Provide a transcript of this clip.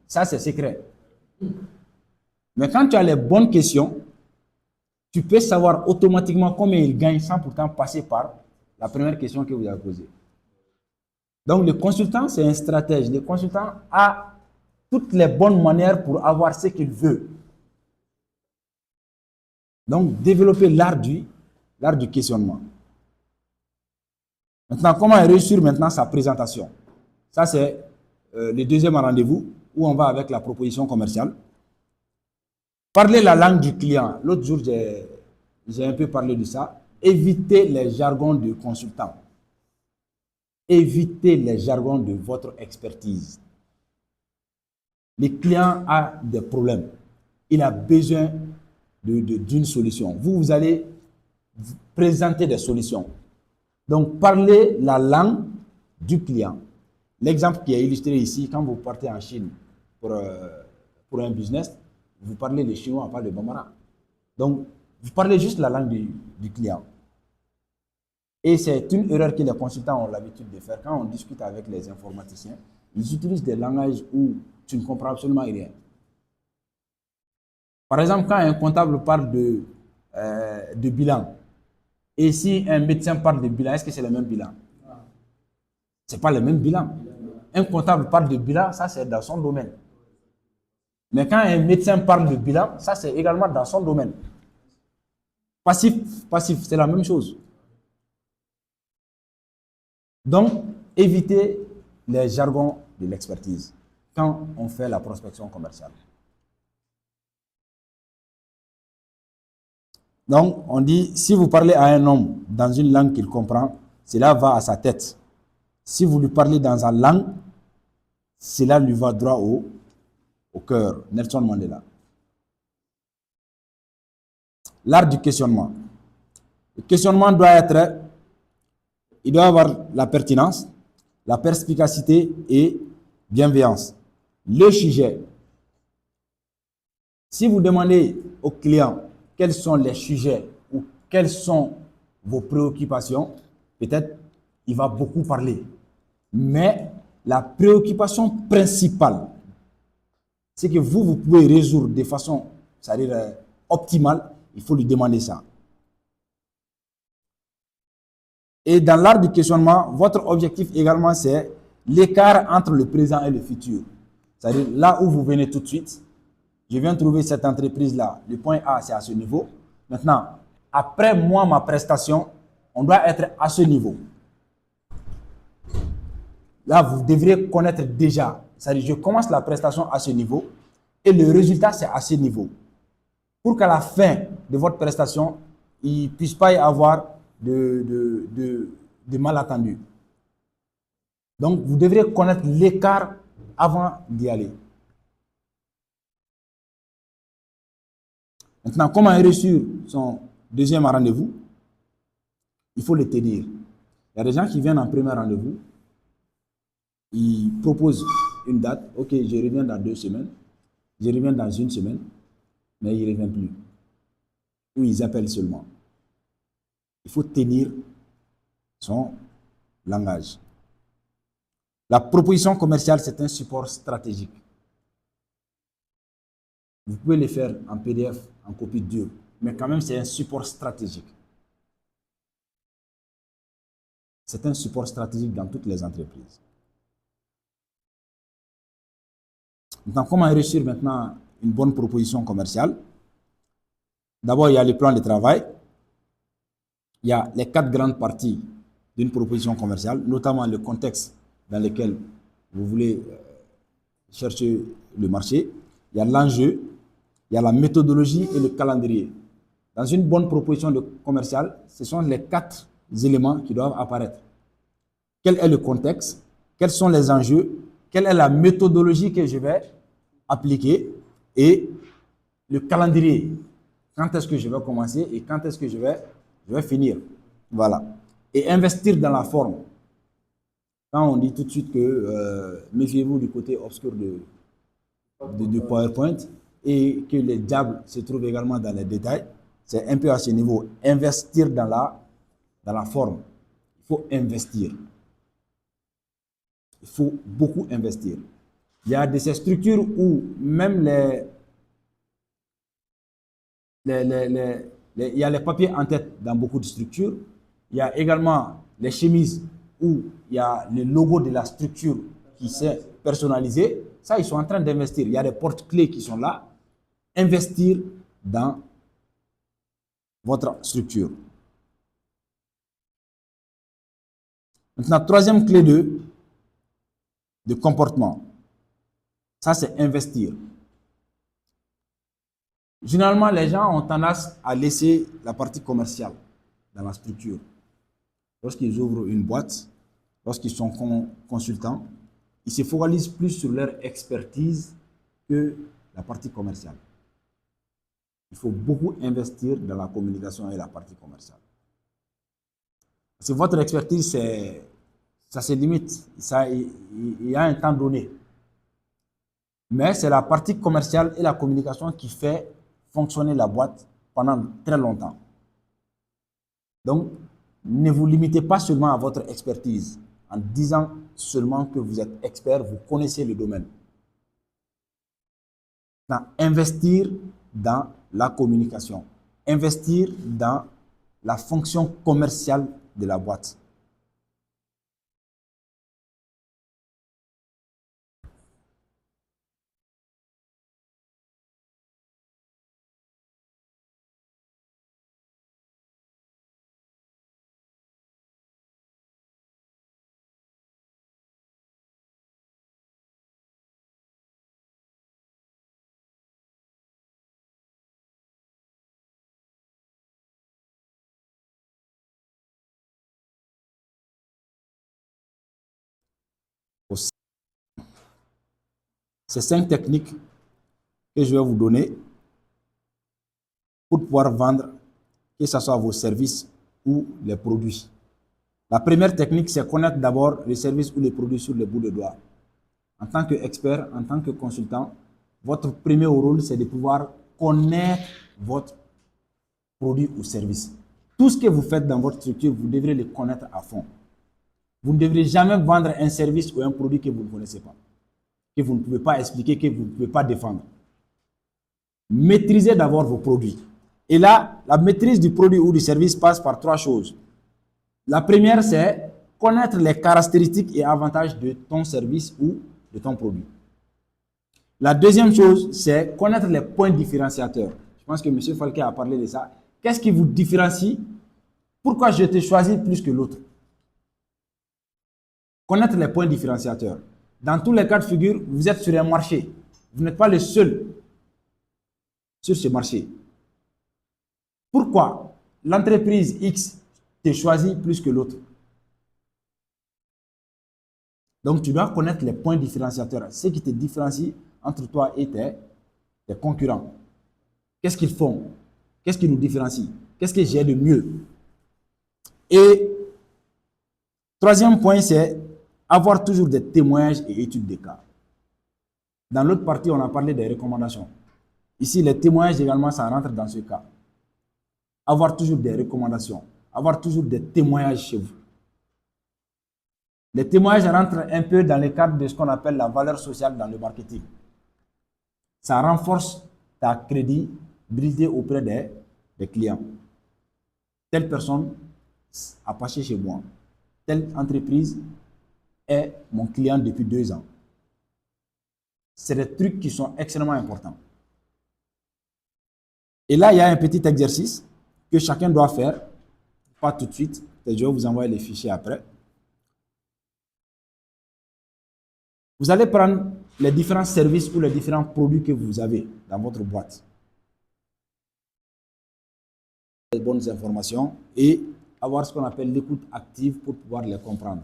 Ça, c'est secret. Mais quand tu as les bonnes questions, tu peux savoir automatiquement combien il gagne sans pourtant passer par la première question que vous avez posée. Donc, le consultant, c'est un stratège. Le consultant a toutes les bonnes manières pour avoir ce qu'il veut. Donc, développer l'art du questionnement. Maintenant, comment réussir maintenant sa présentation? Ça, c'est le deuxième rendez-vous où on va avec la proposition commerciale. Parler la langue du client. L'autre jour, j'ai un peu parlé de ça. Évitez les jargons de consultant. Évitez les jargons de votre expertise. Le client a des problèmes. Il a besoin d'une solution. Vous allez présenter des solutions. Donc, parlez la langue du client. L'exemple qui est illustré ici, quand vous partez en Chine pour un business, vous parlez le chinois, pas le bambara. Donc, vous parlez juste la langue du client. Et c'est une erreur que les consultants ont l'habitude de faire. Quand on discute avec les informaticiens, ils utilisent des langages où tu ne comprends absolument rien. Par exemple, quand un comptable parle de bilan, et si un médecin parle de bilan, est-ce que c'est le même bilan? Ce n'est pas le même bilan. Un comptable parle de bilan, ça c'est dans son domaine. Mais quand un médecin parle de bilan, ça c'est également dans son domaine. Passif, c'est la même chose. Donc, évitez les jargons de l'expertise quand on fait la prospection commerciale. Donc, on dit, si vous parlez à un homme dans une langue qu'il comprend, cela va à sa tête. Si vous lui parlez dans sa langue, cela lui va droit au cœur. Nelson Mandela. L'art du questionnement. Le questionnement il doit avoir la pertinence, la perspicacité et bienveillance. Le sujet. Si vous demandez au client quels sont les sujets ou quelles sont vos préoccupations, peut-être il va beaucoup parler. Mais la préoccupation principale, c'est que vous pouvez résoudre de façon, c'est-à-dire optimale, il faut lui demander ça. Et dans l'art du questionnement, votre objectif également, c'est l'écart entre le présent et le futur. C'est-à-dire là où vous venez tout de suite, je viens trouver cette entreprise-là, le point A, c'est à ce niveau. Maintenant, après moi, ma prestation, on doit être à ce niveau. Là, vous devriez connaître déjà. C'est-à-dire, je commence la prestation à ce niveau et le résultat, c'est à ce niveau. Pour qu'à la fin de votre prestation, il ne puisse pas y avoir de malentendus. Donc, vous devrez connaître l'écart avant d'y aller. Maintenant, comment réussir son deuxième rendez-vous? Il faut le tenir. Il y a des gens qui viennent en premier rendez-vous, ils proposent une date, ok, je reviens dans 2 semaines, je reviens dans 1 semaine, mais ils ne reviennent plus. Ou ils appellent seulement. Il faut tenir son langage. La proposition commerciale, c'est un support stratégique. Vous pouvez le faire en PDF, en copie dure, mais quand même, c'est un support stratégique. C'est un support stratégique dans toutes les entreprises. Maintenant, comment réussir maintenant une bonne proposition commerciale? D'abord, il y a le plan de travail. Il y a les 4 grandes parties d'une proposition commerciale, notamment le contexte dans lequel vous voulez chercher le marché. Il y a l'enjeu, il y a la méthodologie et le calendrier. Dans une bonne proposition commerciale, ce sont les 4 éléments qui doivent apparaître. Quel est le contexte? Quels sont les enjeux? Quelle est la méthodologie que je vais appliquer? Et le calendrier. Quand est-ce que je vais commencer et quand est-ce que je vais finir? Voilà. Et investir dans la forme. Quand on dit tout de suite que méfiez-vous du côté obscur de PowerPoint et que les diables se trouvent également dans les détails, c'est un peu à ce niveau. Investir dans la forme. Il faut investir. Il faut beaucoup investir. Il y a de ces structures où même il y a les papiers en tête dans beaucoup de structures. Il y a également les chemises où il y a le logo de la structure qui s'est personnalisé. Ça, ils sont en train d'investir. Il y a des porte-clés qui sont là. Investir dans votre structure. Maintenant, troisième clé de comportement. Ça, c'est investir. Généralement, les gens ont tendance à laisser la partie commerciale dans la structure. Lorsqu'ils ouvrent une boîte, lorsqu'ils sont consultants, ils se focalisent plus sur leur expertise que la partie commerciale. Il faut beaucoup investir dans la communication et la partie commerciale. Parce que votre expertise, ça se limite. Il y a un temps donné. Mais c'est la partie commerciale et la communication qui fait fonctionner la boîte pendant très longtemps. Donc, ne vous limitez pas seulement à votre expertise en disant seulement que vous êtes expert, vous connaissez le domaine. Investir dans la communication, investir dans la fonction commerciale de la boîte. Ces 5 techniques que je vais vous donner pour pouvoir vendre, que ce soit vos services ou les produits. La première technique, c'est connaître d'abord les services ou les produits sur le bout de doigt. En tant qu'expert, en tant que consultant, votre premier rôle, c'est de pouvoir connaître votre produit ou service. Tout ce que vous faites dans votre structure, vous devrez le connaître à fond. Vous ne devrez jamais vendre un service ou un produit que vous ne connaissez pas, que vous ne pouvez pas expliquer, que vous ne pouvez pas défendre. Maîtrisez d'abord vos produits. Et là, la maîtrise du produit ou du service passe par 3 choses. La première, c'est connaître les caractéristiques et avantages de ton service ou de ton produit. La deuxième chose, c'est connaître les points différenciateurs. Je pense que M. Falquet a parlé de ça. Qu'est-ce qui vous différencie? Pourquoi je te choisis plus que l'autre? Connaître les points différenciateurs. Dans tous les cas de figure, vous êtes sur un marché. Vous n'êtes pas le seul sur ce marché. Pourquoi l'entreprise X te choisit plus que l'autre? Donc, tu dois connaître les points différenciateurs, ce qui te différencie entre toi et tes concurrents. Qu'est-ce qu'ils font? Qu'est-ce qui nous différencie? Qu'est-ce que j'ai de mieux? Et troisième point, c'est avoir toujours des témoignages et études de cas. Dans l'autre partie, on a parlé des recommandations. Ici, les témoignages également, ça rentre dans ce cas. Avoir toujours des recommandations, avoir toujours des témoignages chez vous. Les témoignages rentrent un peu dans le cadre de ce qu'on appelle la valeur sociale dans le marketing. Ça renforce ta crédibilité auprès des clients. Telle personne a passé chez moi. Telle entreprise est mon client depuis 2 ans. C'est des trucs qui sont extrêmement importants. Et là, il y a un petit exercice que chacun doit faire. Pas tout de suite. Je vais vous envoyer les fichiers après. Vous allez prendre les différents services ou les différents produits que vous avez dans votre boîte. Les bonnes informations et avoir ce qu'on appelle l'écoute active pour pouvoir les comprendre.